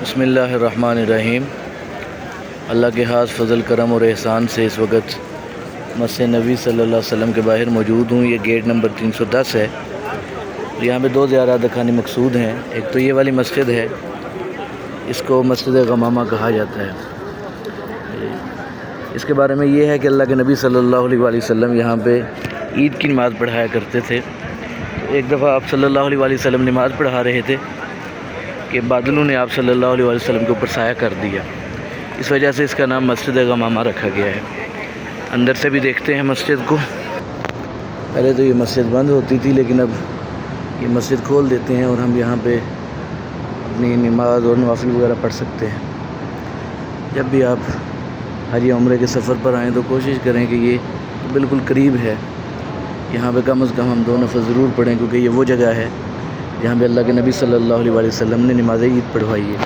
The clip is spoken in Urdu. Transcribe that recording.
بسم اللہ الرحمن الرحیم۔ اللہ کے خاص فضل کرم اور احسان سے اس وقت مسجد نبی صلی اللہ علیہ وسلم کے باہر موجود ہوں۔ یہ گیٹ نمبر 310 ہے۔ یہاں پہ دو زیارت دکھانی مقصود ہیں۔ ایک تو یہ والی مسجد ہے، اس کو مسجد غمامہ کہا جاتا ہے۔ اس کے بارے میں یہ ہے کہ اللہ کے نبی صلی اللہ علیہ وسلم یہاں پہ عید کی نماز پڑھایا کرتے تھے۔ ایک دفعہ آپ صلی اللہ علیہ وسلم نماز پڑھا رہے تھے کہ بادلوں نے آپ صلی اللہ علیہ وسلم کے اوپر سایہ کر دیا، اس وجہ سے اس کا نام مسجد غمامہ رکھا گیا ہے۔ اندر سے بھی دیکھتے ہیں مسجد کو۔ پہلے تو یہ مسجد بند ہوتی تھی، لیکن اب یہ مسجد کھول دیتے ہیں اور ہم یہاں پہ اپنی نماز اور نوافل وغیرہ پڑھ سکتے ہیں۔ جب بھی آپ حج یا عمرے کے سفر پر آئیں تو کوشش کریں کہ یہ بالکل قریب ہے، یہاں پہ کم از کم ہم 2 نفل ضرور پڑھیں، کیونکہ یہ وہ جگہ ہے جہاں پہ اللہ کے نبی صلی اللہ علیہ وسلم نے نماز عید پڑھوائی ہے۔